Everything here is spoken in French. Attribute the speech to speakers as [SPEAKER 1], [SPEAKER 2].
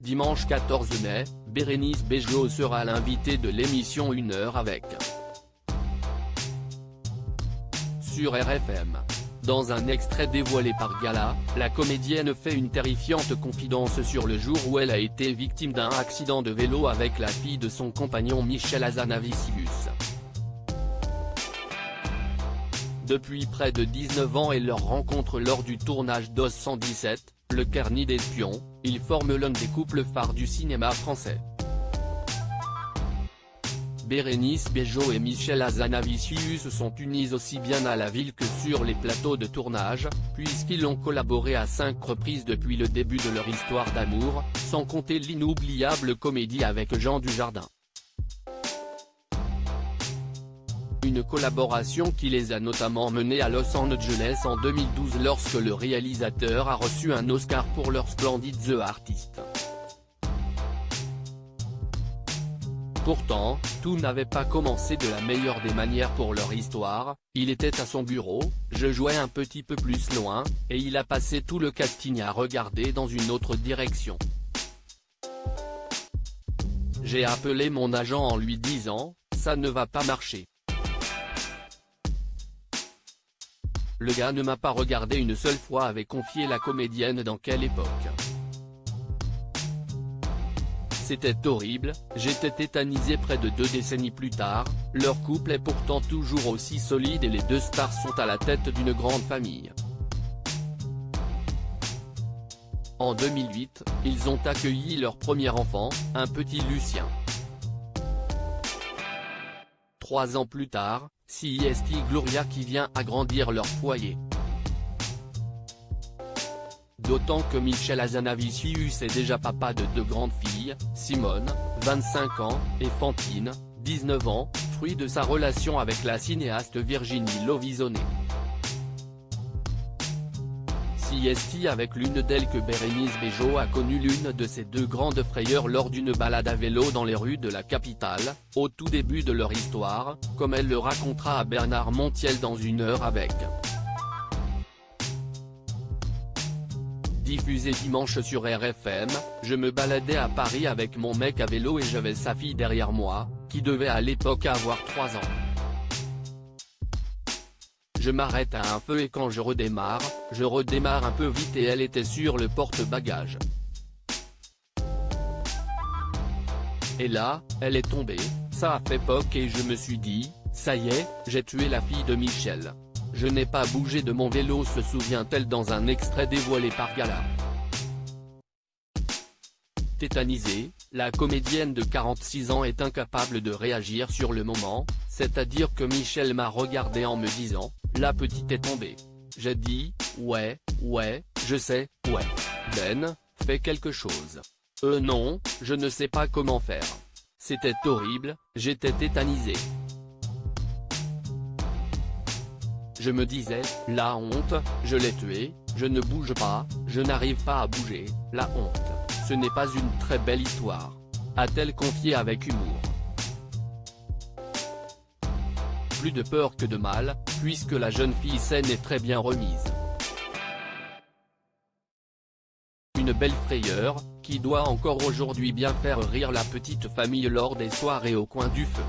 [SPEAKER 1] Dimanche 14 mai, Bérénice Bejo sera l'invitée de l'émission 1 heure avec. Sur RFM. Dans un extrait dévoilé par Gala, la comédienne fait une terrifiante confidence sur le jour où elle a été victime d'un accident de vélo avec la fille de son compagnon Michel Hazanavicius. Depuis près de 19 ans et leur rencontre lors du tournage d'Oz 117, Le Carnet d'espions, ils forment l'un des couples phares du cinéma français. Bérénice Bejo et Michel Hazanavicius sont unis aussi bien à la ville que sur les plateaux de tournage, puisqu'ils ont collaboré à 5 reprises depuis le début de leur histoire d'amour, sans compter l'inoubliable comédie avec Jean Dujardin. Une collaboration qui les a notamment menés à Los Angeles en 2012 lorsque le réalisateur a reçu un Oscar pour leur splendide The Artist. Pourtant, tout n'avait pas commencé de la meilleure des manières pour leur histoire. Il était à son bureau, je jouais un petit peu plus loin, et il a passé tout le casting à regarder dans une autre direction. J'ai appelé mon agent en lui disant, ça ne va pas marcher. Le gars ne m'a pas regardé une seule fois, avait confié la comédienne. Dans quelle époque? C'était horrible, j'étais tétanisé près de 2 décennies plus tard, leur couple est pourtant toujours aussi solide et les deux stars sont à la tête d'une grande famille. En 2008, ils ont accueilli leur premier enfant, un petit Lucien. 3 ans plus tard, c'est Gloria qui vient agrandir leur foyer. D'autant que Michel Hazanavicius est déjà papa de 2 grandes filles, Simone, 25 ans, et Fantine, 19 ans, fruit de sa relation avec la cinéaste Virginie Lovisonnet. C'est avec l'une d'elles que Bérénice Bejo a connu l'une de ses 2 grandes frayeurs lors d'une balade à vélo dans les rues de la capitale, au tout début de leur histoire, comme elle le racontera à Bernard Montiel dans 1 heure avec. Diffusé dimanche sur RFM, je me baladais à Paris avec mon mec à vélo et j'avais sa fille derrière moi, qui devait à l'époque avoir 3 ans. Je m'arrête à un feu et quand je redémarre un peu vite et elle était sur le porte-bagages. Et là, elle est tombée, ça a fait poc et je me suis dit, ça y est, j'ai tué la fille de Michel. Je n'ai pas bougé de mon vélo, se souvient-elle dans un extrait dévoilé par Gala. Tétanisée, la comédienne de 46 ans est incapable de réagir sur le moment, c'est-à-dire que Michel m'a regardé en me disant, la petite est tombée. J'ai dit, ouais, je sais, ouais. Ben, fais quelque chose. Non, je ne sais pas comment faire. C'était horrible, j'étais tétanisé. Je me disais, la honte, je l'ai tué, je ne bouge pas, je n'arrive pas à bouger, la honte. Ce n'est pas une très belle histoire. A-t-elle confié avec humour. Plus de peur que de mal, puisque la jeune fille saine est très bien remise. Une belle frayeur, qui doit encore aujourd'hui bien faire rire la petite famille lors des soirées au coin du feu.